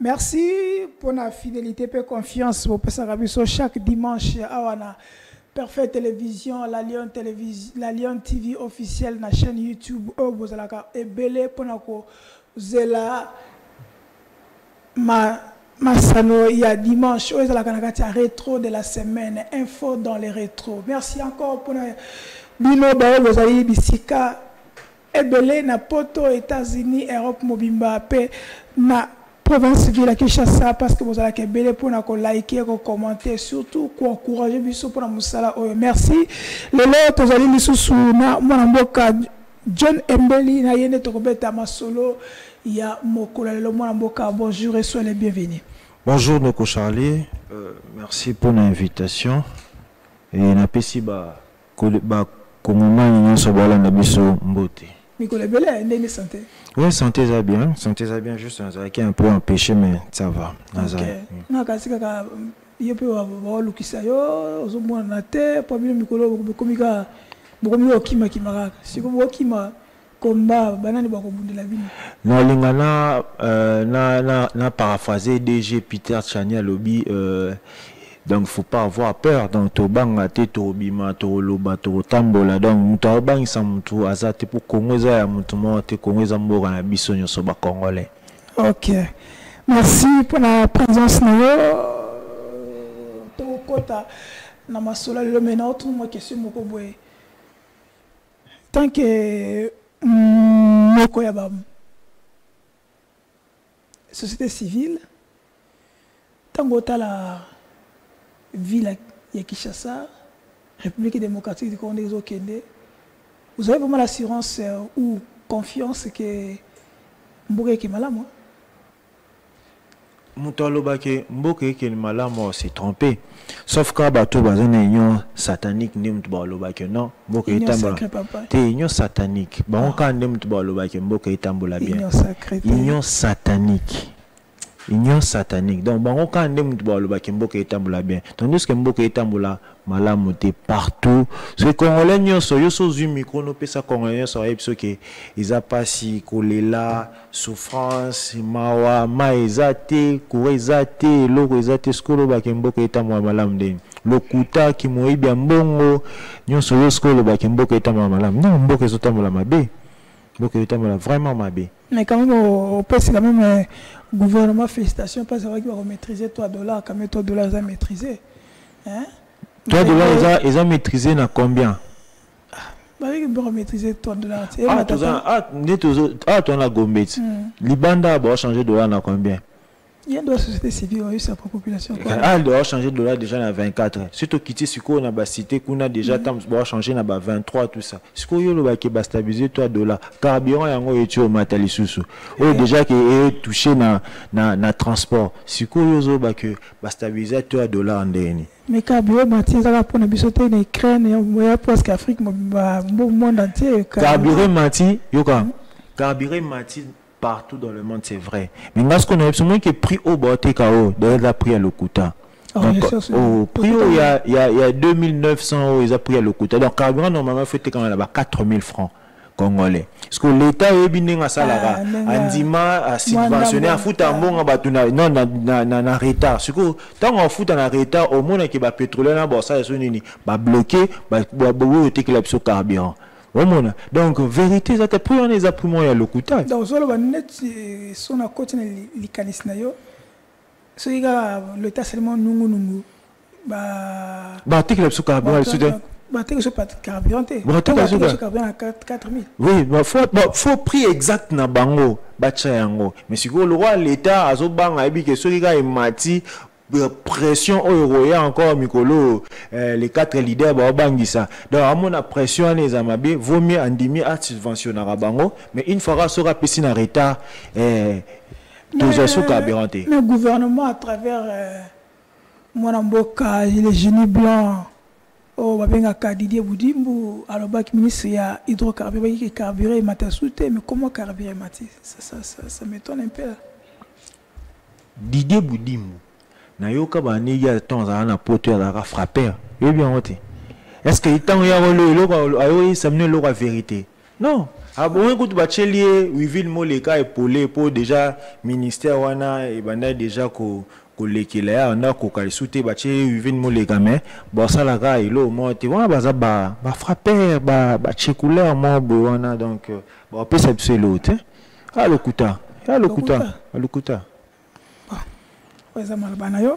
Merci pour la fidélité et confiance pour chaque dimanche à la Parfait Télévision, la Lyon TV officielle, la chaîne YouTube, vous allez et belé pour la Masano, il y a dimanche, vous allez rétro de la semaine, info dans les rétros. Merci encore pour Bino vous allez bisika et belé na poto États-Unis, Europe, Mobimba, na province ville à Kinshasa parce que vous allez belé pour nous liker, commenter, surtout pour encourager biso pour musala. Merci. Les autres vous allez biso na mwanamboka John Embeli na yene tokobeta masolo ya mokola le mwanamboka. Bonjour et soyez les bienvenus. Bonjour Noko Charlie, merci pour l'invitation et na pesi ba kongoma nyonso bala na biso mbote. Nicolas Belé, ndenge santé. Oui, santé ça bien, juste un peu empêché mais ça va. OK. Na kasika yepe wa lukisa yo ozomona na te pamile mikolo komika bokomika kima kimaka. Siko bokima komba banani bakobundela bino. Na lingana na paraphraser DG Peter Chania lobby donc faut pas avoir peur donc to banga te to bima to loba to tambola donc muto bang sa mutu azate pour kongeza ya mutu mo te kongeza mboka na biso nyoso ba congolais. OK. Merci pour la présence na yo. To kota na masola le maintenant tout moi question moko boye. Tant que moko ya ba société civile tango la ville de Kinshasa, République démocratique du Congo des Okende, vous avez vraiment l'assurance ou confiance que Mboka est malade? Moutalobake Mboka est malade, c'est trompé. Sauf qu'à bateau, dans une union satanique, non, Mboka est sacré, papa. T'es union satanique. Bon, quand Mboka est bien. Union satanique. Union satanique. Donc, bon, quand on dit Mboka est bien, tandis que Mboka est malamu partout. Ce Congolais, ils sont micro, nous pesa Congolais, ils ont passé kolela, souffrance, mawa, maezate, koezate, lokoezate, skolo bakemboka est malamu. Lokuta qui mouille bien bongo, nous sommes skolo bakemboka est malamu. Non, Mboka est mabe. Mboka est vraiment mabe. Mais quand même, on peut quand même gouvernement, félicitations, parce que va maîtriser $3, quand même $3 à maîtriser. Hein? $3 ils ont maîtrisé dans combien? Ils vont maîtriser $3. Tu as gombet. Libanda va changer $, dans combien? Il y a une société civile, il y a sa propre population. Elle doit changer $, déjà dans 24. Surtout quitter ce qu'on a cité, qu'on a déjà changer dans 23, tout ça. Ce qu'on a stabilisé $3. Carburant, il y a au matalisous. Déjà qui est touché dans transport. Ce qu'on a stabilisé $3 en dernier. Mais carburant, ça va pour nous sauter en Ukraine, il y a presque Afrique, le monde entier. Carburant, partout dans le monde, c'est vrai. Mais ce qu'on a absolument qui est pris au bord TKO, d'ailleurs, il a pris à l'Okuta. Au prix, il y a 2900 €, ils ont pris à l'Okuta. Donc, carburant, normalement, il faut quand même là-bas 4000 francs congolais. Parce que l'État est bien à ça, Andima a subventionné, à foutre un bon non, dans retard. Parce que tant qu'on fout en retard, au moins, qu'il y a pétrole, ça, va bloquer, va bloquer le carburant. Donc, vérité, ça t'a pris on les a pris moins à l'Okuta. Donc, son côté les canis nayo, ce gars l'État seulement nungu. T'es que le carburant, t'es que ce pas carburant, t'es que carburant à 4000. Oui, faut prix exact na bango, yango. Mais si le roi l'État a zo bang a que ce gars est mati. Pression au euro encore Mikolo les 4 leaders ça donc à mon pression les amabé vaut mieux andimi à subventionner à bango mais une fois sera piscine en retard toujours sous carburant. Le gouvernement à travers Mwanamboka les génies blancs babenga Didier Boudimbu alors que ministre ya hydrocarbures qui carburé matasouté mais comment carburé mati ça m'étonne un peu. Didier Boudimbu Nayoka bani ya temps na poto ya frapper. Et bien est-ce que il temps ya le ayo samne la vérité? Non, Ah bon, écoute, bachelier, Wiville Moleka épaulé pour déjà ministère wana et banda déjà ko lekela on a ko kalisuté bachelier Wiville Moleka mais bon ça la gars il au moins tu vois baza ba frapper ba checouleur moi wana donc bon peut ça c'est l'autre. Ah le kuta. Ah le kuta. Le kuta. Ouais ça mal banayo.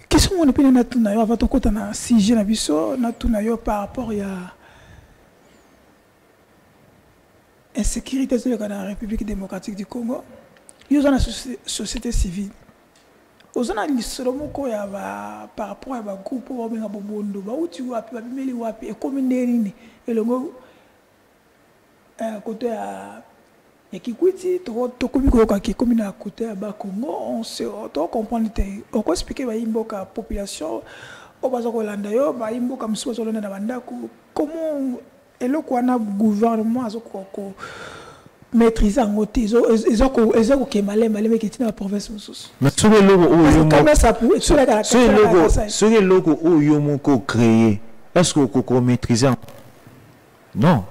Qu'est-ce qu'on peut na tuna yo avant ton côté na sujet na biso na tuna yo par rapport ya insécurité dans la République démocratique du Congo. Ils ont la société civile. Ils ont la solomoko ya par rapport à groupe pour benga bobondo ba uti wapi ba bimeli wapi e commune nini elongo côté ya Kikwiti to komi ko ka commune à côté à Congo on se to comprendre on ko expliquer ba imboka population o bazo ko landa yo ba imboka msuwa zo landa na bandako comment eloko wana gouvernement azoko maîtriser en côté ils ont que malé qui tient la province mosusu mais sur le logo où comment ça pour sur le logo où yomoko créé est-ce que ko maîtriser non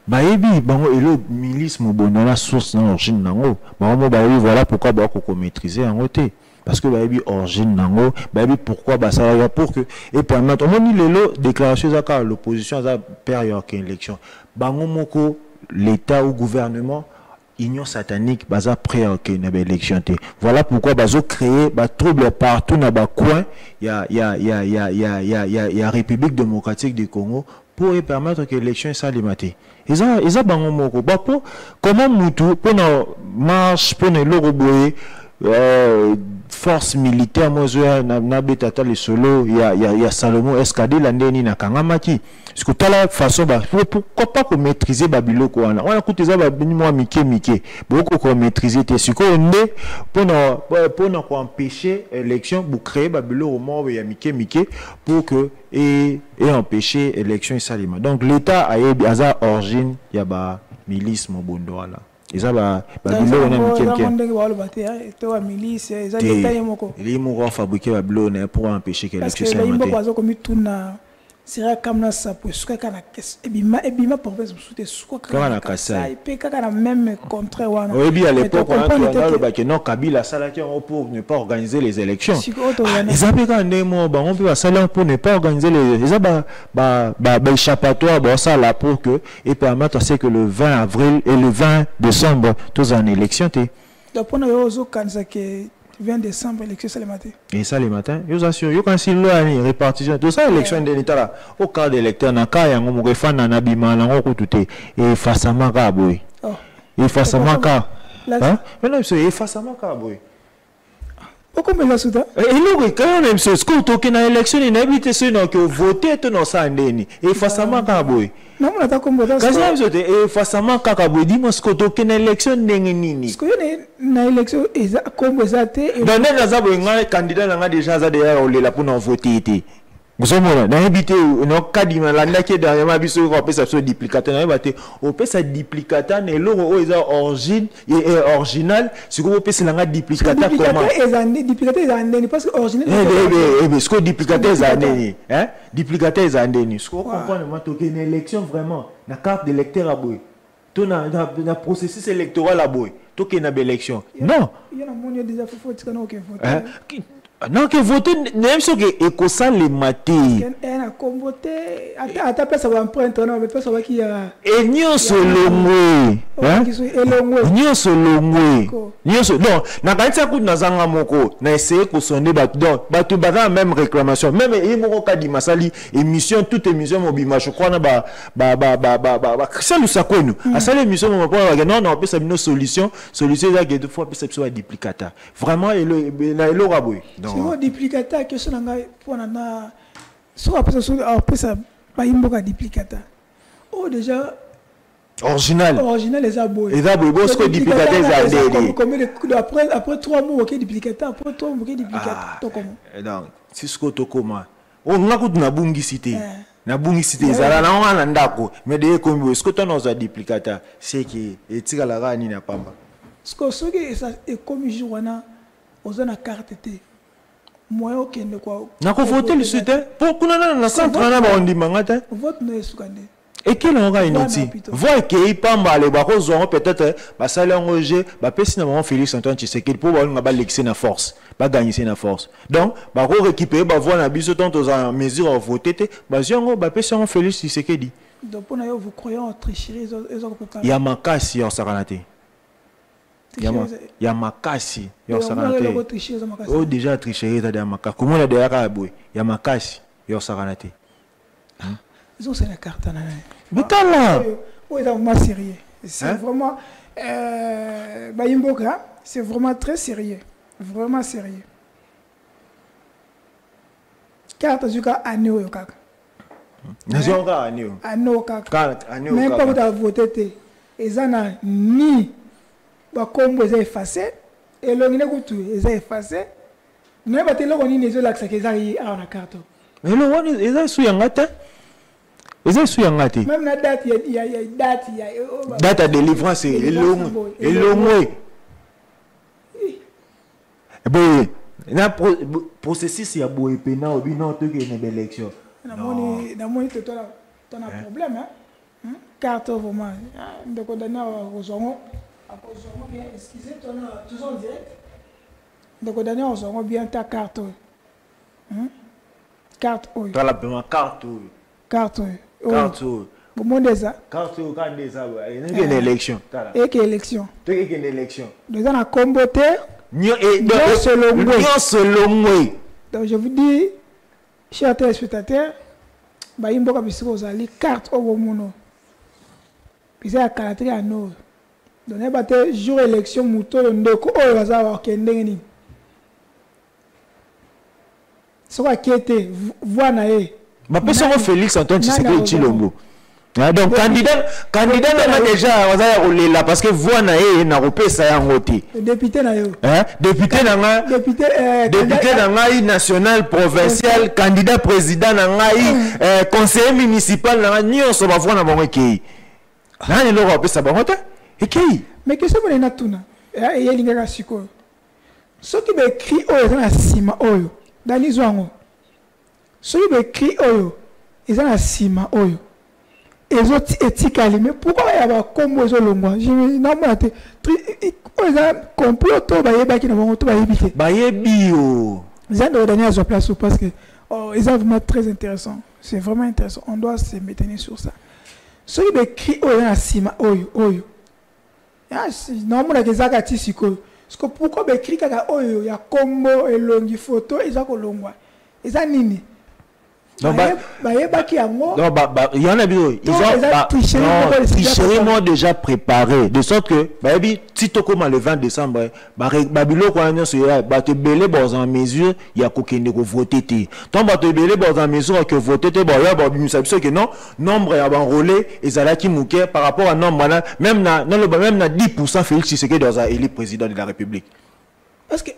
ba yebi bango elo milice mo bon dans la source dans l'origine nango bango ba yebi voilà pourquoi ba ko maîtriser en côté parce que ba yebi origine nango ba yebi pourquoi ba ça va pour que et permettre on dit lelo déclaration za l'opposition za période élection bango moko l'état ou gouvernement union satanique baza prêt à une élection voilà pourquoi bazo créer ba trouble partout na ba coin ya République démocratique du Congo pour permettre que l'élection soit limitée. Ils ont bango moko ba po comment mutu pour na marche pour na logo boye force militaire mozoya na betata le solo ya Salomon Escadé la ndeni na kangamaki parce que tala façon ba pourquoi pas ko maîtriser babiloko wana on a coûté ça ba moi mike beaucoup ko maîtriser te siko ndé pour ko empêcher élection pour créer babiloko mo ya mike pour que et empêcher élection salima donc l'état a aza origine ya ba milice mobondo wala ils ont fabriqué la blonde pour empêcher que l'élection soit matée. sera comme na sapo suka na kes ebima province musuté suka na Kasai pe kaka na même contrat wana oui à l'époque on a le bac non Kabila salaki pour ne pas organiser les élections ils avaient gagné moi on peut saler pour ne pas organiser les ils ba échappatoire bon ça là pour que et permettre c'est que le 20 avril et le 20 décembre tous en élection té donc on a yo kanza que 20 décembre, l'élection, c'est le matin. Et ça, le matin, je vous assure, vous avez une répartition. Tout ça, l'élection de l'État, au cas d'électeur, dans le cas, il y a un fan dans l'habillement, et face à ma caboui. Et face à ma caboui. Mais non, c'est face à ma caboui. Pourquoi me l'a soudain? Et nous, quand même, c'est ce qu'on toque dans l'élection, il n'habite ceux qui ont voté, tout dans ça, et face à ma caboui. Non, on a pas compris. Quand et face à ma caboui, dis-moi ce qu'on toque dans l'élection, n'est-ce que dans l'élection, comme ça, dans les candidats, on a déjà pour nous voter. Vous avez habité au cas de la qui est derrière ma vie, on peut s'appeler duplicateur. On peut s'appeler duplicateur, mais l'euro est original. Si vous peut s'appeler duplicateur, comment? Duplicateur est andéni parce que original. Ce que duplicateur est andéni, hein? Duplicateur est andéni. Ce qu'on comprend, c'est une élection vraiment, la carte d'électeur à bout. Tout le processus électoral à bout. Tout qui est une élection. Non. Il y a un monde déjà faut voter. Non, que voter, même si ça les matés. Elle a comvoté, à ta place, ça va emprunter, non, mais pas ça va qui a. Et nous solomé. Nous solomé. Non, n'a pas été à coup de Nazanga Moko, n'a essayé de sonner, donc, tu vas même réclamation. Même, il m'a dit, Masali, émission, toute émission, mobile, je crois, ça nous s'accorde, nous. À ça, l'émission, on va pas, non, on peut s'amener une solution, là, que deux fois, on peut s'amener un duplicateur. Vraiment, il est raboué. C'est un duplicateur que ce n'est pas soit après ça pas un duplicateur. Oh déjà original les abos. Les abos parce que duplicateur après 3 mois OK duplicateur après 3 mois OK duplicateur to comment. Donc si ce que to comment. On a coûté na bungi cité. Na bungi cité zala na wana ndako mais de comme ce que to na za duplicateur c'est qui etika la rani na pamba. Ce que ça est comme journa aux na carte té. Moi okende quoi na ko voter le soutien pour kuna na centre na ba ondimanga ta vote no esukande Et quel aura inutile? Voir qu'il pamba les barros auront peut-être basale en rejet, pèse na Félix Antoine Tshisekedi pour avoir l'excès na force, pas gagner c'est na force. Donc, barro récupérer, voir na biso tant aux en mesure à voter, baziango, pèse en Félix Tshisekedi. Donc, pour nous, vous croyez en tricherie, il y a makasi en saranate. Il y a makasi en saranate. Oh, déjà tricherie, ça de makasi. Comment on a déjà kaboué? Il y a makasi en saranate. Ils ont la carte. Mais t'as là. Oui, c'est vraiment sérieux. C'est vraiment. Bayimboka, c'est vraiment très sérieux. Vraiment sérieux. Carte jusqu'à Anio Yokaka. Nation Anio. Anio Kaka. Même pas vous avez voté. Ils en ni. Comme vous avez effacé. Et l'on est tout. Ils ont effacé. Nous avons été là, on est là, c'est qu'ils arrivent à la carte. Mais l'on est là, ils sont en gâte. Même la date, il y a date, il y a date à délivrance et long bon na processus il y a beau et pena ou bien tout qui est une belle élection na moni to ton problème hein carte vraiment de condamner aux hommes bien excusez ton toujours direct de condamner aux hommes bien ta carte carte oui tu as la paiement carte carte carte bon déjà carte quand déjà il y a une élection et quelle élection tu es une élection déjà na comboté non selon moi donc je vous dis chers téléspectateurs bayimboka bisiko zali carte au mono puis ça caractère à nous donc ba te jour élection muto ndeko oyo bazawa kende ni soko akete voix na ye ma personne Félix Antoine Tshisekedi Tshilombo. Donc candidat n'a déjà là parce que voix na ye na repé ça en côté. Député na yo. Député na ngai national provincial candidat président na ngai conseiller municipal na nyonso ba voix na bango ki. Nani lo repé ça bango ta? Ki. Mais que ça me na tuna. Et yelinga siko. Ce qui be écrit oyo na sima oyo. Dani zwango. Ce qui be écrit oyo. Ils ont la cima oyo. Ils ont éthique mais pourquoi il y a comme ils ont le moi je n'ai pas été ils ont complot tout ba yeba qui na bango tout ba yebité ba yebio ils ont donné à sa place parce que ils ont vraiment très intéressant, c'est vraiment intéressant, on doit se maintenir sur ça. Ce qui écrit oyo na cima oyo non mon que ça kati siko parce que pourquoi ba écrit kaka oyo ya combo elongi photo ils ont kolongwa ils ont nini. Non, il y en a bien. Ils ont tricherie déjà préparé. De sorte que, si tu comme le 20 décembre, Babilo, quand on est te belé en mesure, il y a qu'aucun de voter. Tant que tu belé en mesure que voter, il y a que non, nombre est enrôlé, et ça qui mouquet par rapport à nombre, même na 10% Félix Tshisekedi dans élu président de la République. Parce que,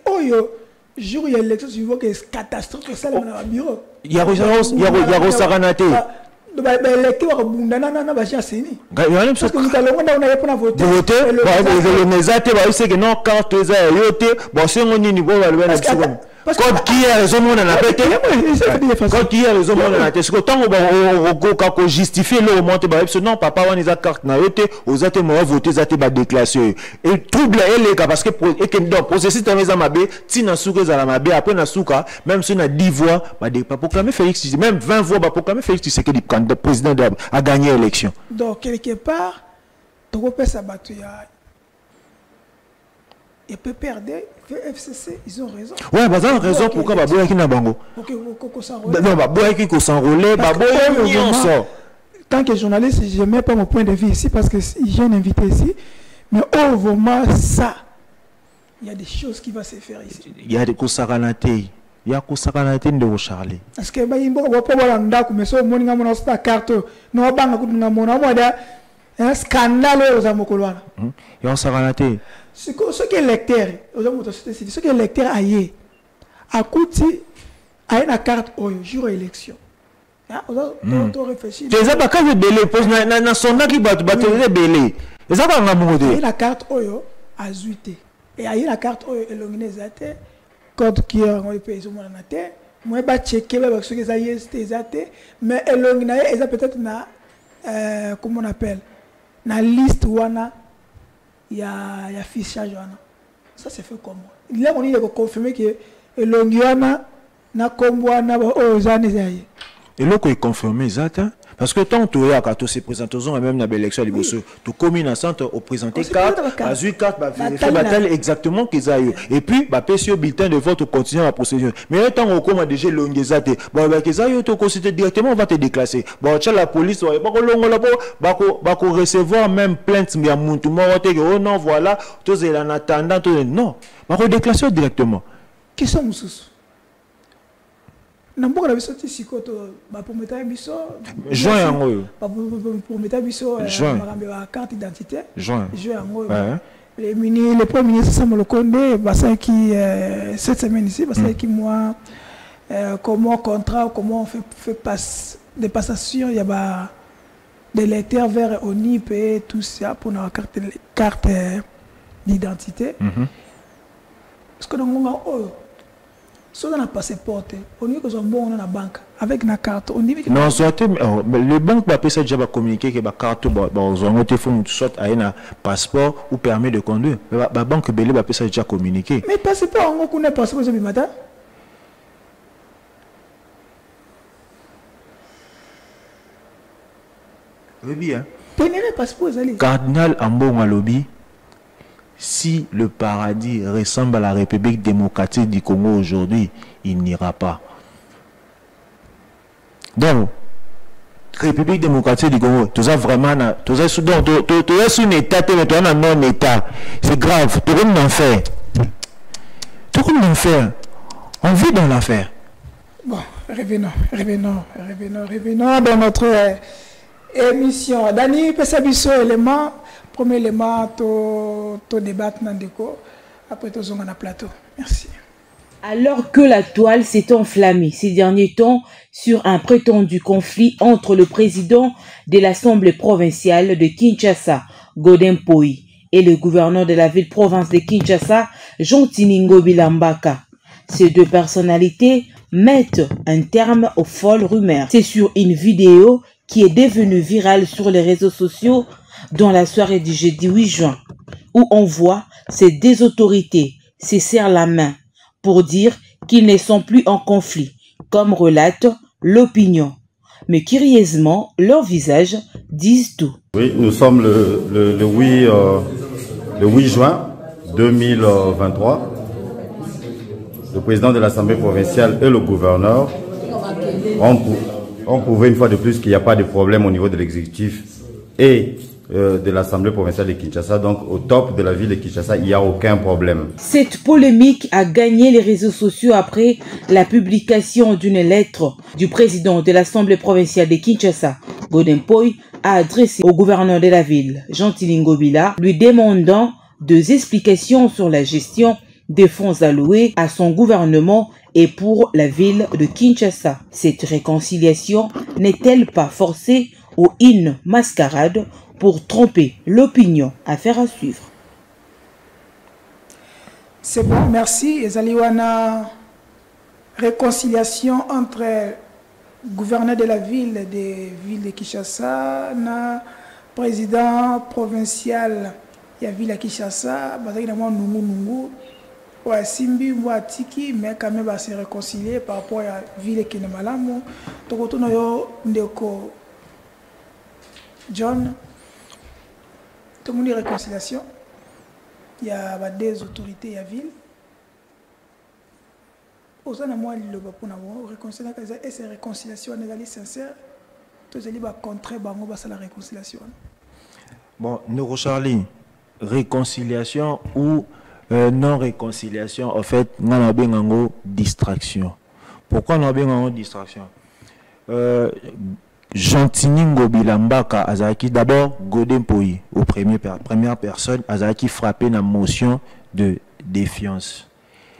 jour il y a l'élection, tu vois que c'est catastrophe que ça dans le bureau. Il y a Saranate. Quand qui est raison mon a pété quand qui est raison mon a pété tant on justifier le monter non papa on les a carte na yote aux até moi voter zate ba déclaration et trouble les gars parce que et que donc processus dans mabe tina souka za la mabe après na souka même si on a 10 voix ba proclamer Félix même 20 voix ba proclamer Félix Tshisekedi candidat président a gagné l'élection. Donc quelque part to peut ça battu ya et peut perdre FCC, ils ont raison. Ouais, bah ils ont raison pourquoi Baboya qui n'a bango. Non, Baboya qui s'enrôler, Baboya tant que journaliste, je mets pas mon point de vue ici parce que j'ai un invité ici, mais au moment ça, il y a des choses qui vont se faire ici. Il y a des Kosaranate. Il y a Kosaranate de Charlie. Parce que Bayimbo va pas voir ndako mais so moninga mona sta carte no banga kudunga mona moda un scandale aux amokolwana. Il y a Kosaranate. Ce qui est lecteur, ce qui est lecteur ailleurs, à côté, à une carte au jour élection. On réfléchit. C'est ça, quand je belé, pose na sonda qui bat belé. C'est ça qu'on a monté. Il y a une carte au à zuité. Et il y a une carte au elongine zate, code qui est en pays au monde na terre. Moi, je vais checker ce que ça y est, mais elongine, ils ont peut-être na comment on appelle, la liste wana, il y a fichage wana. Ça c'est fait comment? Là on a confirmé que l'ongiana na kombwana aux années. Et là qu'on est confirmé ça, parce que tant que tu as quand se présente aux même dans l'élection de Bosso, tu communes en centre au présenter carte, à 8 cartes, vérifier bataille exactement qu'ils aillent. Et puis bah PC bulletin de vote continue la procédure. Mais tant on commence déjà l'ongezate, bon bah qu'ils aillent te consulter directement on va te déclasser. Bon tu la police bah qu'on recevoir même plainte mais à muntu moi oh non voilà, tous est en attendant non, bah qu'on déclasser directement. Qui sont nous? Namboka la biso tisikoto ba pour mettre biso juin yango pour mettre biso la carte d'identité juin yango le premier ministre Samuel Konde basa qui cette semaine ici basa qui moi comment contrat comment on fait passe des passations il y a des lecteurs vers ONIP et tout ça pour la carte d'identité parce que dans si on a un passeport, on dit que c'est bon dans la banque avec une carte. On dit que non, le banque va déjà communiquer que la carte soit un passeport ou permis de conduire. La banque va déjà communiquer. Mais passeport, on connaît passeport ce matin. Oui bien. Pénérer passeport, allez. Cardinal Ambon Alobi. Si le paradis ressemble à la République démocratique du Congo aujourd'hui, il n'ira pas. Donc, République démocratique du Congo, tout ça vraiment, tout ça sous un état, tu es un non-état. C'est grave, tu es un enfer. Tu es un enfer. On vit dans l'affaire. Bon, revenons dans notre émission. Dani Pesabiso, élément. Premier élément, tu débattre dans le déco. Après, tu es plateau. Merci. Alors que la toile s'est enflammée ces derniers temps sur un prétendu conflit entre le président de l'Assemblée provinciale de Kinshasa, Godin Poi, et le gouverneur de la ville-province de Kinshasa, Jean-Tiningo Bilambaka. Ces deux personnalités mettent un terme aux folles rumeurs. C'est sur une vidéo qui est devenue virale sur les réseaux sociaux dans la soirée du jeudi 8 juin, où on voit ces deux autorités se serrent la main pour dire qu'ils ne sont plus en conflit, comme relate l'opinion. Mais curieusement, leurs visages disent tout. Oui, nous sommes le 8 juin 2023. Le président de l'Assemblée provinciale et le gouverneur ont prouvé une fois de plus qu'il n'y a pas de problème au niveau de l'exécutif et de l'Assemblée provinciale de Kinshasa. Donc au top de la ville de Kinshasa, il n'y a aucun problème. Cette polémique a gagné les réseaux sociaux après la publication d'une lettre du président de l'Assemblée provinciale de Kinshasa, Godin Poi, a adressé au gouverneur de la ville, Jean-Tiningo Bila, lui demandant des explications sur la gestion des fonds alloués à son gouvernement et pour la ville de Kinshasa. Cette réconciliation n'est-elle pas forcée ou une mascarade pour tromper l'opinion? Affaire à suivre. C'est bon, merci. Ezaliwana, réconciliation entre gouverneur de la ville de Kinshasa, na président provincial de la ville de Kinshasa, Nungu. Ouais, Simbi Mwatiki, mais quand même va se réconcilier par rapport à la ville de Kenemalamu. Donc, on a John, tout le monde est réconciliation. Il y a des autorités, il y a ville. Au sein de moi, il y a réconciliation. Et cette réconciliation est sincère. Tout le monde va contrer la réconciliation. Bon, nous, Charlie, réconciliation ou non-réconciliation, en fait, nous avons une distraction. Pourquoi nous avons une distraction? Jean-Tiningo Bilambaka Azaki, d'abord Godin Poi, au première personne, Azaki frappé dans motion de défiance.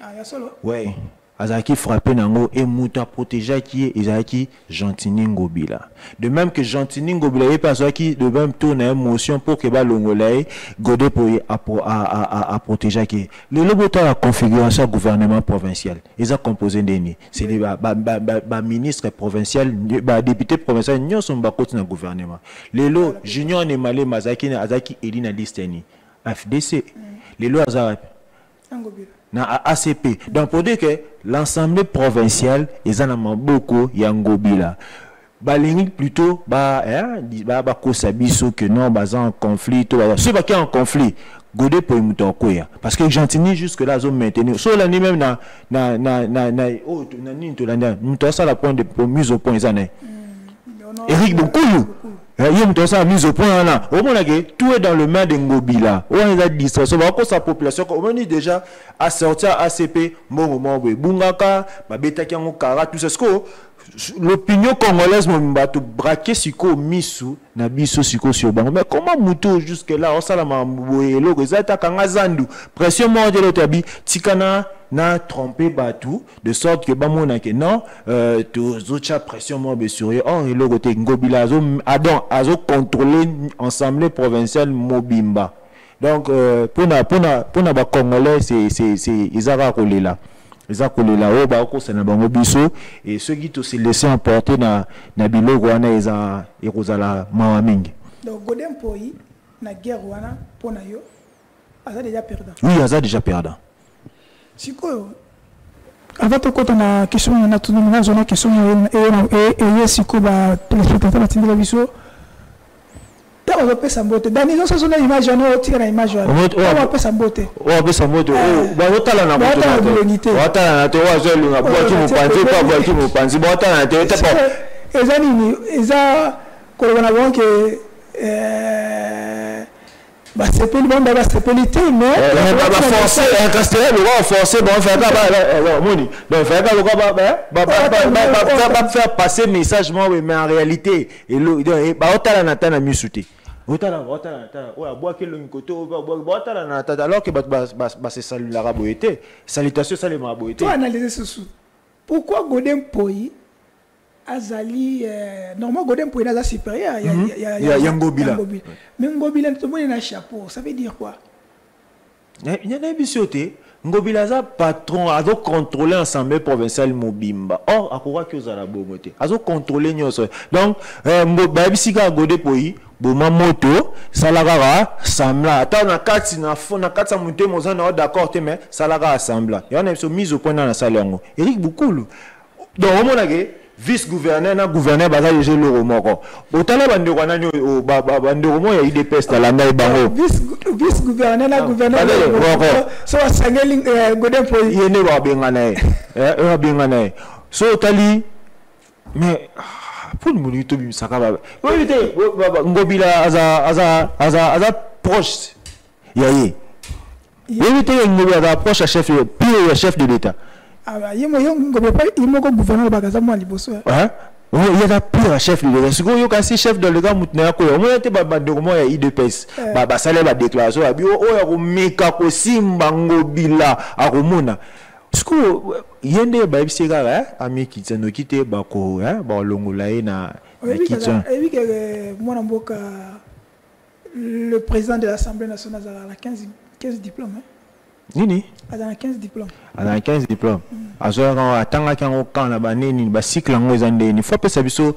Ah, il y a solo? Oui. azaki frappé nango et muta protégé qui ezaki Gentini Ngobila. De même que Gentini Ngobila est passé qui de même tourne émotion pour que ba longolai Godé pour à protéger qui. Le lobota la configuration gouvernement provincial. Ils ont composé d'eni. C'est les ministre provincial, député provincial n'y sont pas côté dans gouvernement. Les lots Junior Nemale Mazaki Azaki Elina Listeni. FDC. Les lots Azarap. Na ACP. Donc pour dire que l'Assemblée provinciale ils en ont beaucoup Yangobila. Balingi plutôt kosabiso que non en conflit tout ceux qui en conflit Godé pour mutokoya parce que Gentini jusque là ont maintenu so la ni même na ça la point de mise au point Eric Bokoulou ça mise au point là au moins tout est dans le main de Ngobila on a distraction parce que sa population on est déjà à sortir ACP bungaka babeta ki ngo kara tout ça l'opinion congolaise m'a tout braqué siko misu na biso siko sur bango mais comment muto jusque là on sala mamboyelo ezata kanga zandu pression mo de l'otabi tikana na tromper batou de sorte que bamona que non tous autres pression mo be sur oh et logo te Ngobila azo contrôler ensemble provincial mobimba donc pour na ba congolais c'est izara rolé là. Les accolés là-haut, c'est un bon biseau et ceux qui se laissent emporter na biloko wana eza ekozala mawaming. Donc Godin Poi na guerre wana pona yo aza déjà perdant. Oui, aza déjà perdant. Siko avant de côté na question na tout na zone question et siko ba téléspectateur batindela biso. On va faire sambote. Dans les autres zones, image on tire image. On va faire sambote. On va faire sambote. Bah hôtel na moto. Hôtel na to wa zo lunga bo ki mo panzi pa bo ki mo panzi bo hôtel na te pas. Eza nini eza ko na bon que bah c'est pas bon bah c'est polité mais ba forcer incasté le va forcer bon faire pas moni donc faire pas le ba faire passer message mais en réalité et ba hôtel na ta na misouté. Alors que c'est salut la raboité salutation ça les maboité toi analyser ce pourquoi Godin Poi azali normalement Godin Poi est supérieur il y a Ngobila mais Ngobila tout le monde a chapeau ça veut dire quoi il y a des bisoté Ngobila za patron a contrôler l'Assemblée provinciale Mobimba or à quoi que vous allez bomoté a contrôler nyonso donc babisika Godin Poi boma moto salara sambla ata na kati na fond na kati monter moza na d'accord te mais salara sambla et on a mise au point dans la salle yango Eric Bokoulou donc on a que vice-gouverneur na gouverneur baza déjà le romoko otala bande kwana nyo bande romo ya IDPS ta la mai bango vice-gouverneur na gouverneur so sangeli Godin Poi yene ba bengana ba bengana so otali mais pour nous moniter bim sakaba oui Ngobila aza proche yaye oui Ngobila aza proche chef pire chef de l'état ah yemo Ngobila pas yemo ko gouverneur bakaza mo liboso hein il y a pire chef de l'état siko yo kasi chef de l'état mutna ko yo mo te ba document ya IDPS ba sale ba déclaration abi o ya ko meka ko simba Ngobila akomona siko yende ba bisika ami kitano kite ba ko ba longolae na kitano et oui que moi na mboka le président de l'Assemblée nationale a 15 diplômes nini a 15 diplômes a 15 diplômes azoka atanga kango kana ba nini ba cycle ngo ezande ni faut pesa biso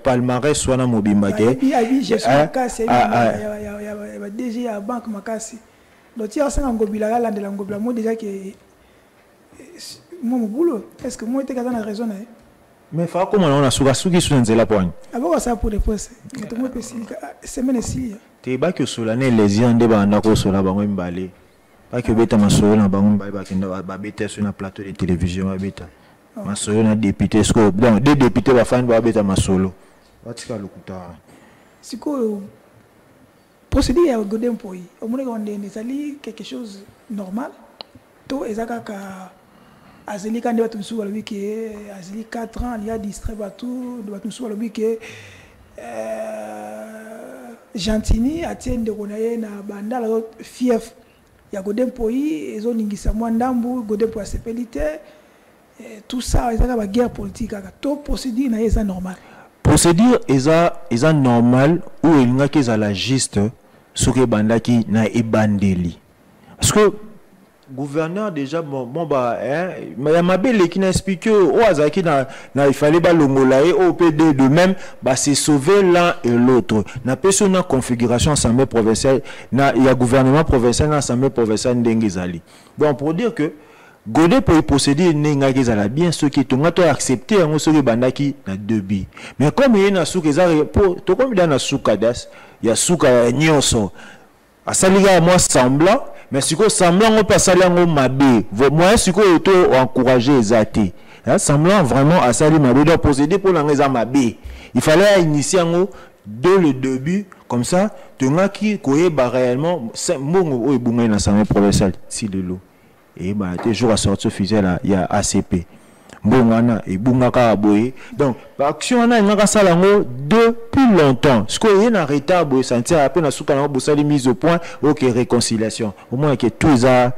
palmarès wana mobimba ke je suis makasi ya DG ya banque makasi donc il y a ça Ngobila la de Ngobila moi déjà que mon boulot est-ce que moi était dans la raison mais faut comment on a suki sur nzela point avant ça pour les postes tout moi peut semaine ici te ba que solane les yande ba ndako sola bango mbale pas que beta masolo na bango mbale ba kenda ba beta sur na plateau de télévision ba beta masolo na député sco donc deux députés ba fan ba beta masolo batika lokuta siko procédure ya Godin Poi au moins on est sali quelque chose normal to ezaka ka azeli quand tu sous le week azeli 4 ans il y a distrait batou de batou sous le week Gentini atien de konaye na banda la fief ya Godin Poi ezoningisa mwa ndambu Godin Poi sepelité tout ça, il y a la guerre politique. Tout procédure est normal. Procédure est normal ou il n'y a que la juste ce que bandaki na ebandeli. Parce que gouverneur déjà mais ma belle qui n'explique il fallait pas l'ongolae au PD de même c'est sauver l'un et l'autre. Na personne na configuration assemblée provinciale il y a gouvernement provincial na assemblée provinciale d'Engezali. Donc pour dire que Godé pour y procéder n'enga bien ceux qui ont accepté en ceux qui bandaki na debi. Mais comme il y a sous que pour to comme il y a sous kadas il y a sous ka nyonso. Asaliga moi semblant mais si ko semblant on passe à ngo mabe. Moi si ko auto encourager ezati. Semblant vraiment à sali mabe doit procéder pour l'engeza mabe. Il fallait initier ngo dès le début comme ça tu nga qui koyeba réellement mongo o ebunga na assemblée provinciale si de l'eau. Et toujours à sortir officiel il y a ACP bongana et bungaka boye donc action na ngaka salango depuis longtemps ce qu'on est en retard boye sentir à peine souka na bosali mise au point OK réconciliation au moins que tout ça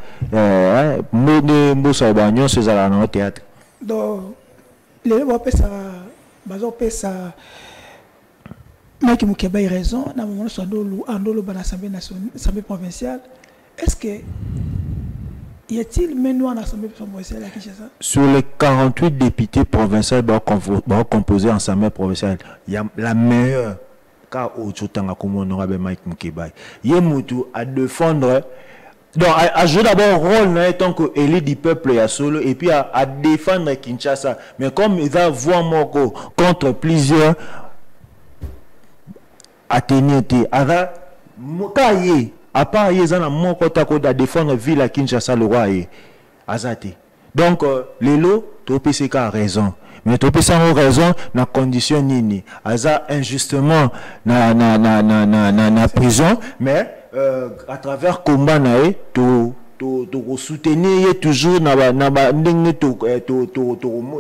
mone mbosa banyo ces ala na théâtre donc les va pesa bazo pesa maki mukeba raison na moment so andolo bana assemblée nationale assemblée provinciale est-ce que y a-t-il maintenant en assemblée provinciale à Kinshasa? Sur les 48 députés provinciaux composés en assemblée provinciale, il y a la meilleure car au Tchotanga comme honorable Mike Mukeba. Il y a mutu à défendre donc à jouer d'abord rôle en tant que élu du peuple à solo et puis à défendre Kinshasa. Mais comme il va voir Moko contre plusieurs atténués, à Mokaye à part yezana mon kotako da défendre ville à Kinshasa le roi et azati. Donc les lots TOPCK a raison. Mais TOPCK a raison na condition nini. Aza injustement na prison mais à travers combat nae to soutenir toujours na ndenge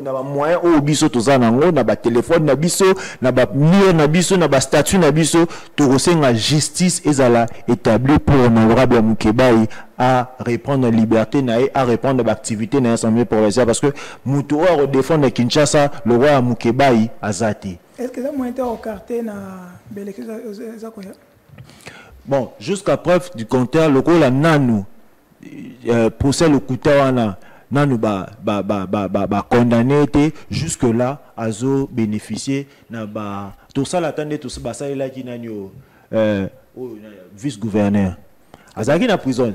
na moyen au biso tozanango na ba téléphone na biso na ba mur na biso na ba statut na biso to senga justice ezala établi pour honorable Mukeba à répondre à la liberté à répondre à l'activité de l'Assemblée provinciale parce que mutu o défendre Kinshasa le roi Mukeba azati. Est-ce que ça moyen au carté na beleki za koya? Bon, jusqu'à preuve du contraire le ko la nanu procès le Koutawana nanu ba condamné été jusque là azo bénéficier na ba tout ça l'attendait tout ça ça là qui nanyo vice-gouverneur azaki na prison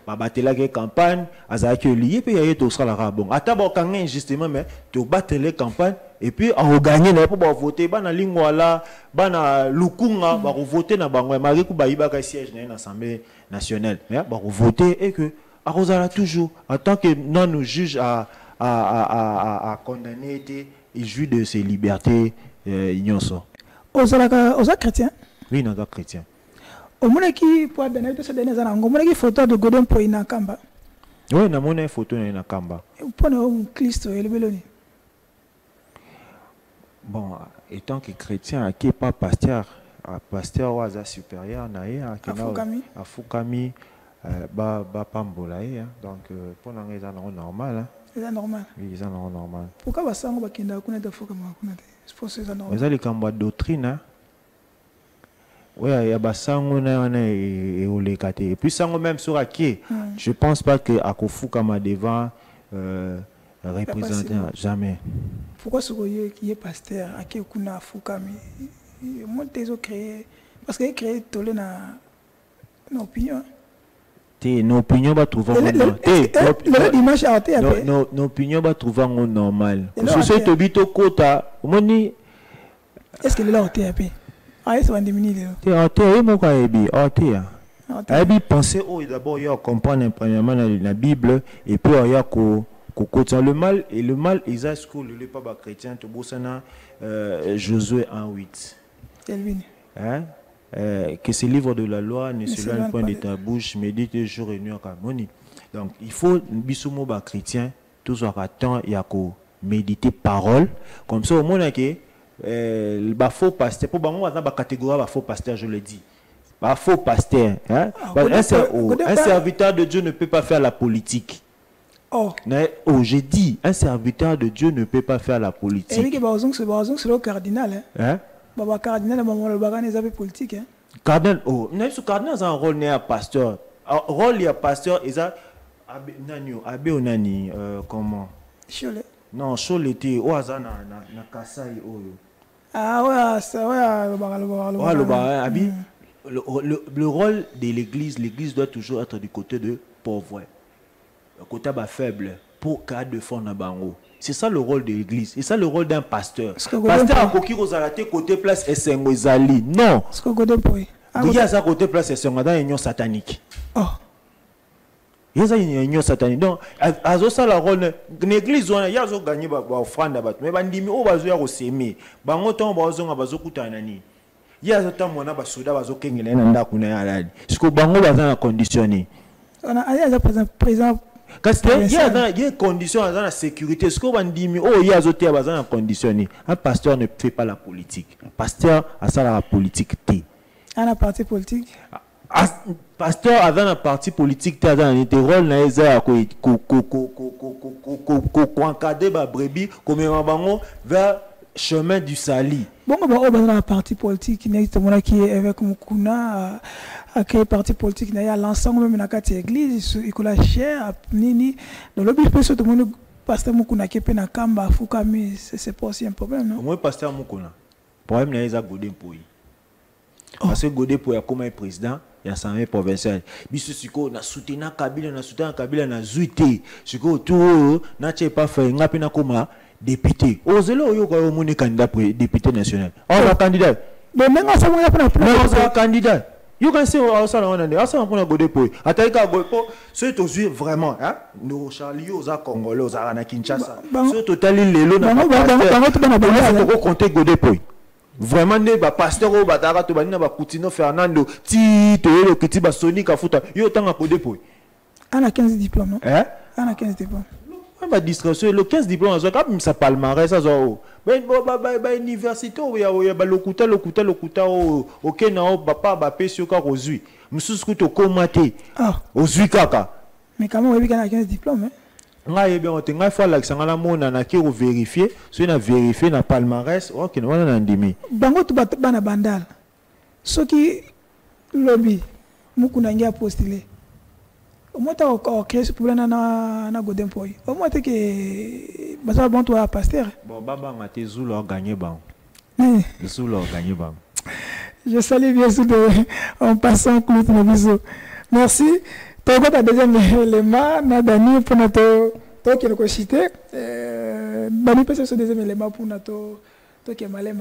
batela ke campagne azaki lié pe yaye tout ça la bon ata ba kangé justement mais to batele campagne et puis on gagner na pour voter bana lingwala bana lukunga ba voter na bango mari ku ba iba ka siège na l'Assemblée nationale mais ba voter et que arosala toujours en tant que non nous juge à condamner il jouit de ses libertés nyonso oza chrétien oui non chrétien au monde qui pour benefit ce dernier an au monde qui photo de Godin pour ina kamba oui na mona photo na kamba pour un Christ et le beloni. Bon, étant que chrétien, qui n'est pas pasteur, pasteur ou asa supérieur, à Fukami, Pambola, donc pour nous, c'est normal. C'est normal. Oui, c'est normal. Pourquoi vous savez que vous avez des Fukami? C'est normal. Vous avez une doctrine. Oui, il y a des sangs et puis ça même sur qui je pense pas que à Fukama devant représenter jamais. Pourquoi ce qui est pasteur à qui kuna Fukami moi t'es créé parce que créé tolé na opinion nos opinions va trouver l'image a été nos opinions va trouver normal parce que c'est tobito kota moni est-ce que là au TAP ah c'est 20 minutes là t'es moi quoi ebi ebi penser d'abord il y a comprendre premièrement la Bible et puis il y a le mal et le mal Isaac le pas chrétien to bosana Josué 1:8 hein que ce livre de la loi ne s'éloigne point de ta bouche médite jour et nuit en harmonie donc il faut bisumo ba chrétien toujours attend il y a ko méditer parole comme ça au moins que ba faux pasteur pour bango ba catégorie ba faux pasteur je le dis ba faux pasteur hein un serviteur de Dieu ne peut pas faire la politique. Oh, j'ai dit, un serviteur de Dieu ne peut pas faire la politique. Et c'est le cardinal. Hein? Le cardinal, c'est politique. Hein? Cardinal, cardinal a un rôle de pasteur. Rôle de pasteur, il a Abe Onani, comment? Cholet. Non, Cholet était au hasard na Kasai. Ah ouais, ça ouais, le rôle de l'église doit toujours être du côté de pauvre, le côté faible, pour qu'à de fond na bango. C'est ça le rôle de l'église, c'est ça le rôle d'un pasteur. Pasteur a coquille aux arrêtés côté place Essengo Zali. Non. Ce que vous dites, il y a ça côté place Essengo dans une union satanique. Oh. Il y a une union satanique. Donc, à ça le rôle l'église, il y a gagné offrande mais bandimi o bazo ya kosemer. Bango ton bazo bazo kutanani. Il y a temps mona basoda bazo kengela na ndako na yaladi. Parce que bango baza na conditionné. On a présent il y a des conditions dans la sécurité. Ce qu'on dit, il y a des conditions. Un pasteur ne fait pas la politique. Un pasteur a ça la politique. Un parti politique. Pasteur a un parti politique. Il a un rôle dans encadrer les brebis comme vers chemin du Sali. Bon, on a un parti politique qui est avec Mukuna. Quel parti politique il y a l'ensemble même dans la église il coule cher nini dans le but tout le monde pasteur Mukuna qui est na kamba fukami c'est pas aussi un problème non moi pasteur Mukuna problème na eza Godin Poyi parce que Godin Poyi comme président ya l'Assemblée provinciale biso siko na soutenir Kabila na zuité siko tout na tche pas fait ngapi na koma député ozelo yo ko moni candidat pour député national on va candidat mais même ça on va candidat. You can say also on the also on go depo ataika go po so to suis vraiment hein no Charlie aux Congolais aux na Kinshasa so totali lelo na ba compter go depo vraiment ne ba pasteur o bataka to banina ba Coutinho Fernando ti to le kiti ba Sonic afuta yo tanga go depo ana 15 diplômes non hein ana 15 diplômes ba discrétion le 15 diplômes ça comme ça palmarès ça zo ba université o ya ba lokuta o kena papa ba pesio ka kozui mususu to komate ozui kaka mais comment on a 15 diplômes hein ngai bien on ngai fa la sangala mona na ki vérifier so na vérifier na palmarès OK na wana ndimi bango to bana bandal soki lobby mukuna ngia postuler au moins tu as créé ce problème na Godin Poyi au moins tu que basa bon toi pasteur bon baba ngate zulu gagner ban zulu gagner ban je salue bien sûr en passant Claude Nabiso merci toi ta deuxième élément na Dani pour notre toi qui le cité Dani peut ce deuxième élément pour notre toi qui est malin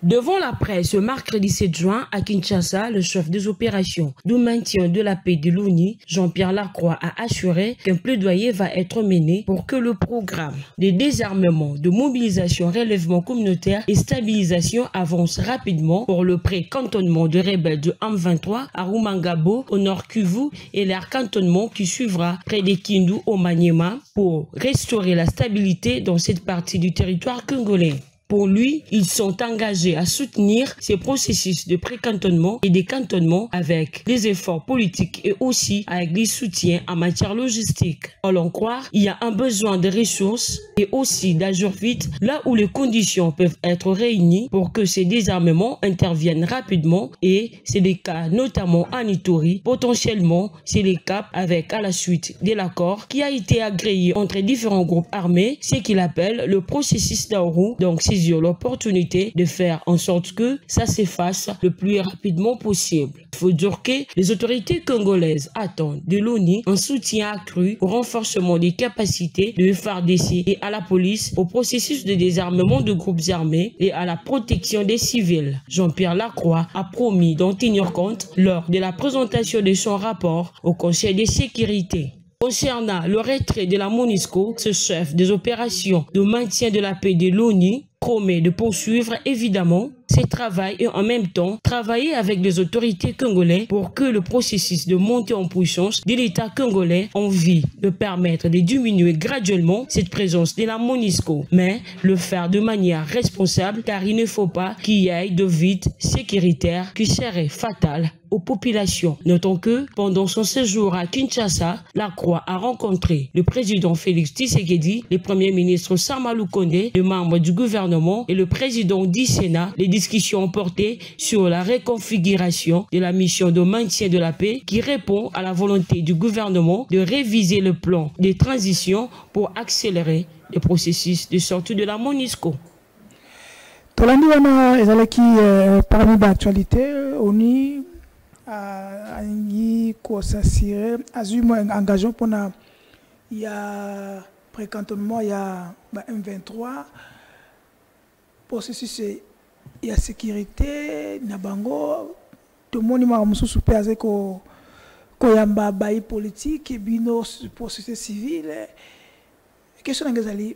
Devant la presse, ce mercredi 7 juin, à Kinshasa, le chef des opérations de maintien de la paix de l'ONU, Jean-Pierre Lacroix, a assuré qu'un plaidoyer va être mené pour que le programme de désarmement, de mobilisation, relèvement communautaire et stabilisation avance rapidement pour le pré-cantonnement de rebelles de M23 à Rumangabo, au nord Kivu, et leur cantonnement qui suivra près de Kindu au Maniema pour restaurer la stabilité dans cette partie du territoire congolais. Pour lui, ils sont engagés à soutenir ces processus de pré-cantonnement et décantonnement avec des efforts politiques et aussi avec des soutiens en matière logistique. À l'en croire, il y a un besoin de ressources et aussi d'agir vite là où les conditions peuvent être réunies pour que ces désarmements interviennent rapidement et c'est le cas notamment à Ituri. Potentiellement, c'est le cas avec à la suite de l'accord qui a été agréé entre différents groupes armés, ce qu'il appelle le processus d'Aourou. Donc, l'opportunité de faire en sorte que ça s'efface le plus rapidement possible. Il faut dire que les autorités congolaises attendent de l'ONU un soutien accru au renforcement des capacités de FARDC et à la police au processus de désarmement de groupes armés et à la protection des civils. Jean-Pierre Lacroix a promis d'en tenir compte lors de la présentation de son rapport au Conseil de sécurité. Concernant le retrait de la MONUSCO, ce chef des opérations de maintien de la paix de l'ONU promet de poursuivre évidemment c'est travail et en même temps travailler avec les autorités congolaises pour que le processus de montée en puissance de l'État congolais en vie de permettre de diminuer graduellement cette présence de la MONUSCO, mais le faire de manière responsable car il ne faut pas qu'il y ait de vide sécuritaire qui serait fatal aux populations. Notons que pendant son séjour à Kinshasa, la Croix a rencontré le président Félix Tshisekedi, le premier ministre Sama Lukonde, les membres du gouvernement et le président du Sénat. Les discussions ont porté sur la reconfiguration de la mission de maintien de la paix qui répond à la volonté du gouvernement de réviser le plan de transition pour accélérer le processus de sortie de la MONUSCO. Tolandi wana ezalaki parmi l'actualité oni angi ko s'assurer azuma engagement pour na ya précantonnement ya M23 processus ya sécurité na bango to monima mususu pe azeko ko yamba bayi politique bino processus civil question ngezali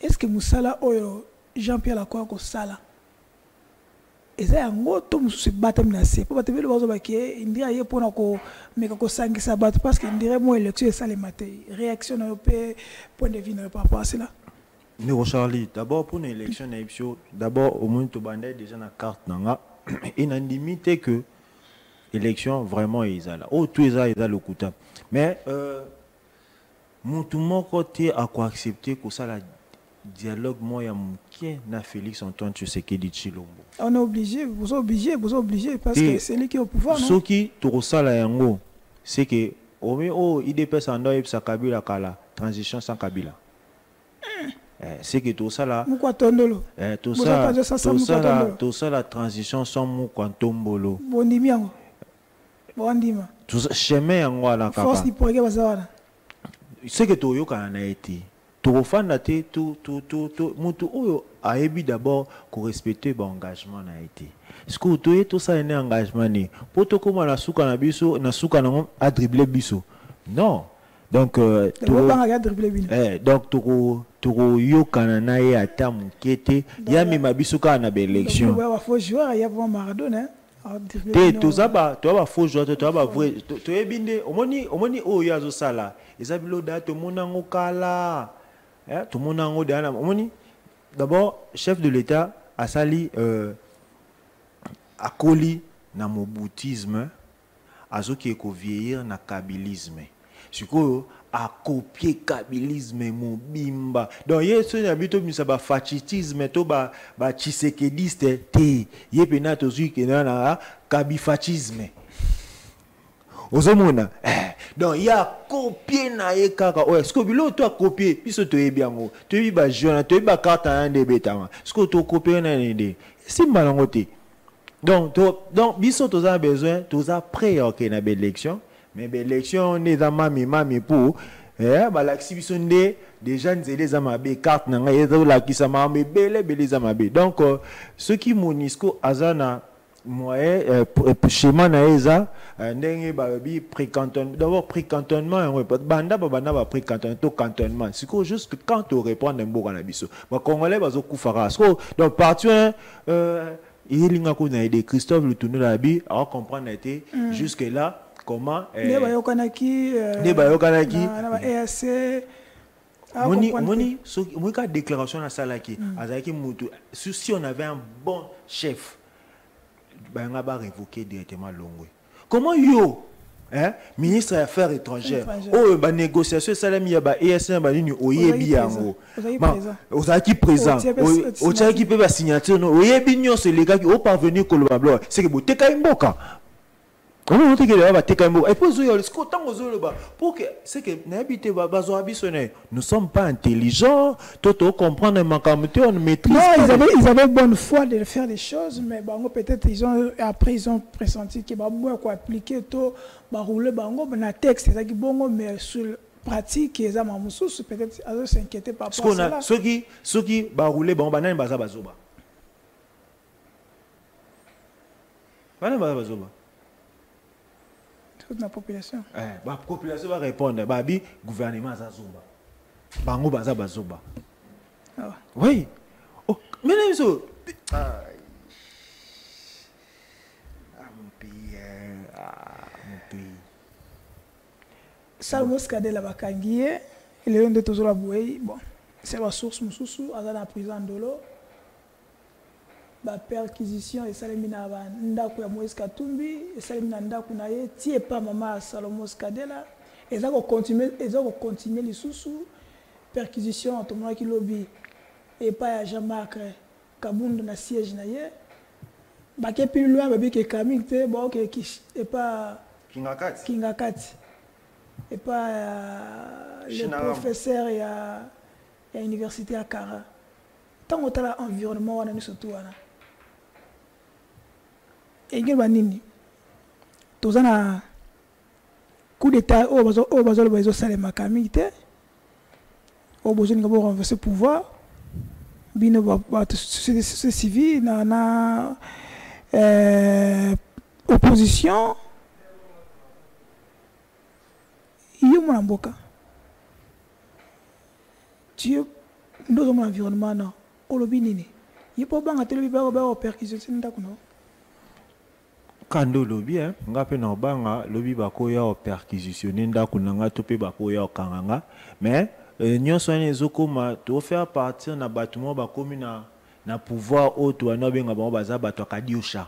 est-ce que musala oyo Jean-Pierre Lacroix ko sala eza yango to mususu bata menacé po batebelo bazo bakie indira ye pona ko meka ko sangisa bato parce que indira mo élection ça les maté réaction na pe point de vue na par rapport à cela. Nero Charlie, d'abord pour une élection na ipsio d'abord au moins to bandé déjà na carte nanga et na limité que élection vraiment ezala oh tout ezala le kuta mais mon côté à quoi accepter que ça la dialogue moya mouké na Félix Antoine Tshisekedi Tshilombo. On est obligé, vous obligez parce que c'est lui qui est au pouvoir. Ce qui torosala yango, c'est que au IDPS ando sa Kabila kala transition sans Kabila. C'est que tout ça là. Mukwa tondolo. Tout ça la transition sans Mukwa tombolo. Bondimi yango. Bondima. Tout ça chemin yango ala kaka. Force ni poke bazawana. C'est que to yoka na été. Torofanda te tout mutu oyo aebi d'abord ko respecter ba engagement na été. Est-ce que to tout ça un engagement ni poto koma na suka na biso na suka na a dribbler biso. Non. Donc donc toko yoka na ye ata mukete ya mema biso ka na élection. Ouais, faut jouer, il y a vraiment Maradona. Te tozaba to ba faux joueur to ba vrai to ebinde omoni oyo azo sala ezabilo da to monango kala. Tout le monde en haut de d'abord, chef de l'État a sali a coli na moboutisme, a zo qui est vieillir na kabilisme. Ce que a copier kabilisme mobimba. Donc hier ce n'habite pas ça ba fascisme to ba tshisekediste te. Hier pena to zu qui na kabifascisme. Ozomona donc il y a copier na ye kaka o est-ce que bilo to copier biso to yebiango to yi ba jeune to yi ba carte en de betama est-ce que to copier na ndé si malangote donc biso to a besoin to a prêt OK na élection mais élection ne za mami pour ba laxi biso ndé déjà nzele za mabe carte na ngai zo la kisama me bele za mabe donc ce qui MONUSCO azana moyen schéma na eza ndenge babi précantonnement d'abord précantonnement banda précantonnement to cantonnement c'est que juste quand tu réponds mboka na biso ba congolais bazo kufara donc partout ilinga ko na de Christophe Lutundu labi à comprendre été jusque là comment ne ba yokanaki na EAC moni so ka déclaration na salaki azaki mutu si on avait un bon chef on va révoquer directement Longwe. Comment yo, ministre des Affaires étrangères, oh, ba négociation salami ya ba ESN ba nini oyebi yango. Ozaki présent. Ozaki pe ba signature no oyebi nyonso les gars qui au parvenir collaborer. C'est que boteka imboka. On a noté que là, et puis pour que c'est que nous ne sommes pas intelligents, tout comprendre on maîtrise. Non, ils avaient bonne foi de faire des choses, mais bon, peut-être après ils ont pressenti qu'ils vont appliquer tout, rouler bango, mais texte c'est bon, mais sur pratique ils ont peut-être ils s'inquiéter par rapport à cela. Ceux qui rouler bango, banane baza bazoba. Banane baza bazoba. Toute la population. La population va répondre. Babi, gouvernement Zazoba. Bango Baza Bazoba. Oui. Oh, mais mon pays. Mon pays. Salomos Kadela bakangie, il est un de tous la bouée. Bon, c'est la source mususu, à la prison de l'eau. La perquisition et Salimina Ndaku ya Moïse Katumbi, et Salimina Ndaku na ye, tie pas maman Salomos Kadela, et ça va continuer les sous perquisition en tournoi qui lobby, et pas à Jean-Marc Kabound na siège na ye. Bah qui est plus loin, baby qui est Camille, bon, et pas Kingakati. Et pas le professeur et à l'université à Kara. Tant que tu as l'environnement, on a surtout. Et il y a des gens qui ont coup d'état au besoin de saler ma camille, au besoin de renverser le pouvoir. Bino c'est civil, na opposition. Il y a mon amboka. Tu es dans mon environnement, non? Au lobby, il y a pas de télévision, perquisition, Kando lobby, ngape na banga lobby bakoya o perquisitionner ndakunanga topé bakoya o kanganga, mais nyonso ene ezokoma to faire partir na bâtiment bakomi na pouvoir auto na benga ba baza bato kadiosha.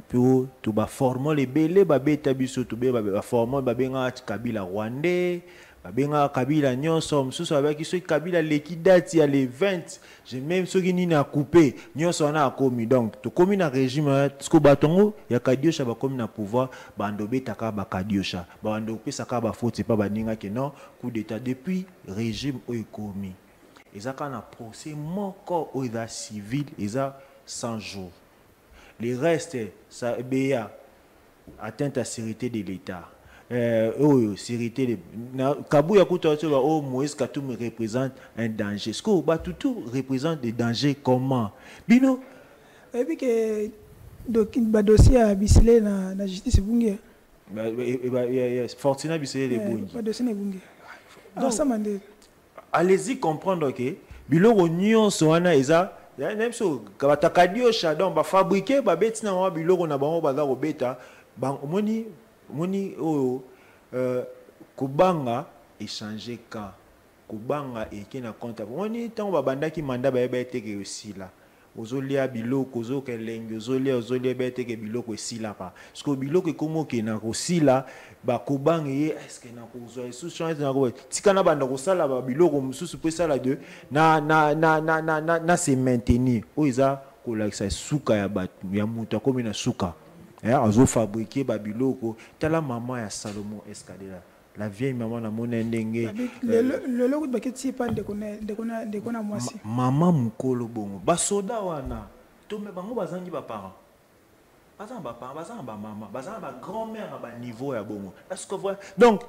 Puis tu vas former les belés, babeta biso tu vas former babenga Kabila Rwandais, babenga Kabila nyonso msusu avec ceux Kabila l'équidati à les 20, j'ai même ceux qui ni a coupé nyonso na komi donc to komi na régime sko batongo ya kadiosha ba komi na pouvoir bando betaka ba kadiosha bando pesa ka ba faute pas baninga que non coup d'état depuis régime o komi ezaka na procès moko o da civil eza 100 jours. Les restes, ça béa atteinte à la sécurité de l'État. Sécurité de Kabouya Koutouba, Moïse Katumbi représente un danger. Ce que tout représente des dangers comment? Bino? Et puis que le dossier a bicelé dans la justice Bungi. Fortuna bicelé de Bungi. Le dossier est Bungi. Allez-y comprendre que Bilo Rognon Soana Eza. Même chose, quand tu as kadio chadon, ba fabriquer, ba beti na wa biloko na bango baza ko beta, bang moni kubanga échanger quand kubanga et qui na compte. Moni tant ba banda ki manda ba bete ke aussi là. Ozolia biloko ozo ke lengi ozolia bete ke biloko aussi là pas. Parce que biloko komo ke na aussi là ba kubanga est-ce que na ko zo sous change na ko tikana banda ko sala ba biloko mususu pe sala de na se maintenir o iza ko la sa suka ya batu ya muta komi na suka azo fabriquer ba biloko tala maman ya Salomon Escadela la vieille maman na mona ndenge le logo de baketi pas de kona mwasi maman mukolo bongo ba soda wana to me bango bazangi ba parents bazan ba parents bazan ba maman bazan ba grand-mère à ba niveau ya bongo est-ce que voilà donc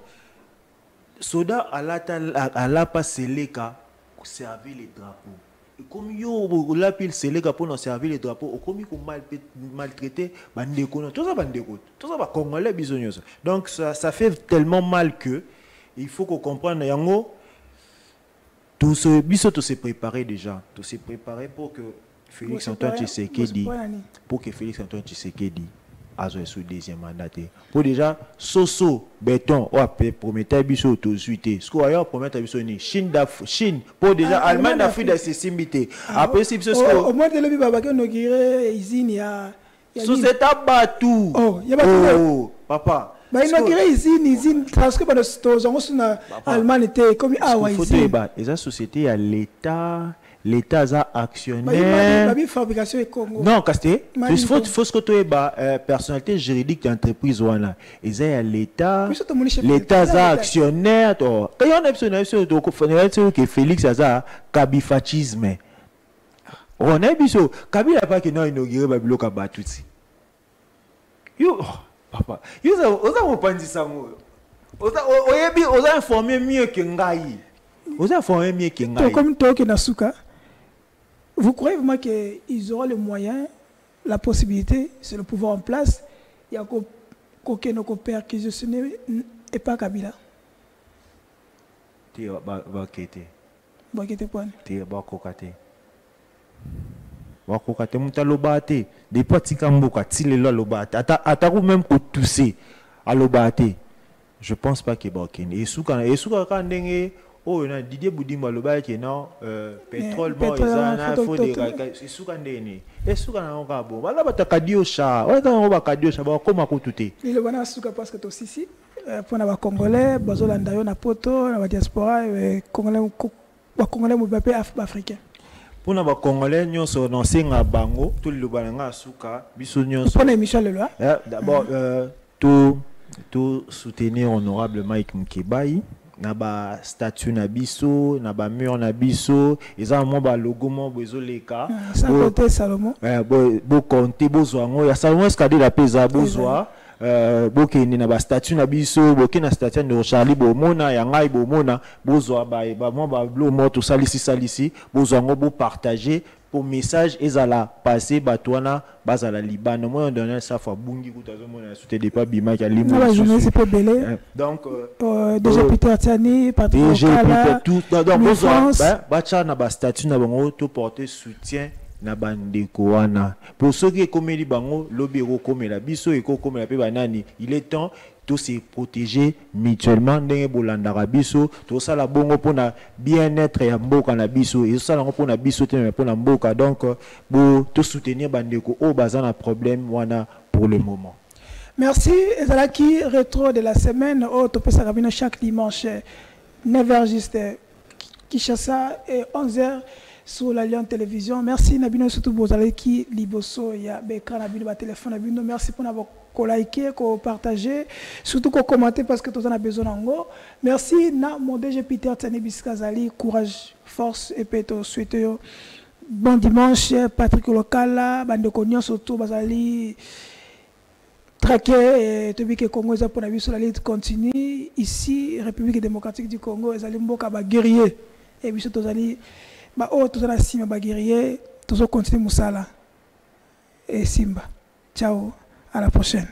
soda ala pas seleka pour servir les drapeaux et comme yo la pile seleka pour servir les drapeaux comme ko maltraiter bandeko tout ça bandeko tout ça ba congolais bisognoso donc ça fait tellement mal que il faut qu'on comprenne yango tout ce biso tout se préparer déjà tout se préparer pour que Félix Antoine Tshisekedi azo sous deuxième mandat pour déjà soso béton ou après promettre biso tout suite ce qu'on a promettre biso ni Chine pour déjà Allemagne d'Afrique d'accessibilité après si biso au moins de l'objet baba que inauguré usine ya société Batou oh papa ba inauguré usine transcrire par nos Allemagne était comme wa usine et ça société à l'État a actionnaire. Fabrication et Congo. Non, Casté. Il faut que tu aies personnalité juridique d'entreprise. Ils ont l'État. L'État a actionnaire. Quand il y a un que Félix a cabifachisme. On a vu ça. Kabila n'a pas inauguré Babilo Kabatouti. Yo, papa. Yo, vous pas dit ça. Vous avez informé mieux que Ngaï. Vous avez informé mieux que Ngaï. Comme toi qui Nasuka. Vous croyez vraiment qu'ils auront les moyens, la possibilité, c'est le pouvoir en place, il y a qu'aucun perquisitionné et pas Kabila. Tu vas quitter. Tu vas quitter quoi? Tu vas quitter. wakoka te muta lobate depuis tika mboka tilelo lobate ata même ko tousser à lobate. Je pense pas que bakene et suka ka ndenge oh na Didier Boudimba lobate non pétrole bon ezana faut des suka ndene et suka na nga bon bala batakadio cha wata ngo bakadio cha ba koma ko tuté il wana suka parce que to sisi pour na ba congolais bazolanda yo na poto na ba diaspora congolais mo bapé africain. Pour na ba congolais nyonso non senga bango tout le bananga suka biso nyonso. Pour na émission le loi. D'abord tout soutenir honorable Mike Mkebai na ba statue na biso na ba mur na biso eza mo ba logo mo bezoleka ça côté Salomon bo compter bozwa ngo ya Salomon skadi la pesa bozwa bokeni na ba statue na biso bokena statue de Charlie bomona ya ngai bomona bozwa ba mo ba blo mo to salisi bozwa ngo bo partager pour message ezala passer batwana bazala Liban moi on donne ça fois bungi kutazo mona soute de pas bima ya limo donc déjà Peter Tiani Patrick Kala tout donc bozwa bacha na ba statue na bango to porter soutien na bandeko wana pour ceux qui komeli bango lobero komela biso eko komela pe banani il est temps tous se protéger mutuellement ndenge bolandaka biso to sala bongo pona bien-être ya mboka na biso et sala ngo pona biso te pona mboka donc bo to soutenir bandeko o bazana problème wana pour le moment. Merci ezalaki rétro de la semaine au topesa kabino chaque dimanche 9h juste Kinshasa et 11h sur l'Alliance Télévision. Merci Nabino surtout bozalaki liboso ya bekra Nabino ba téléphone Nabino. Merci pour n'avoir liker, partager, surtout commenter parce que tout en a besoin d'ango. Merci na mon DG Peter Tiani Biskazali, courage, force et péto souhaite bon dimanche Patrick Lokala, bande konyo surtout bazali traqué et depuis que Congo est pour la vie sur la lutte continue ici République démocratique du Congo ezali mboka ba guerrier et biso tozali ba o tozala sima ba guerrier tozo continuer musala et simba ciao. À la prochaine.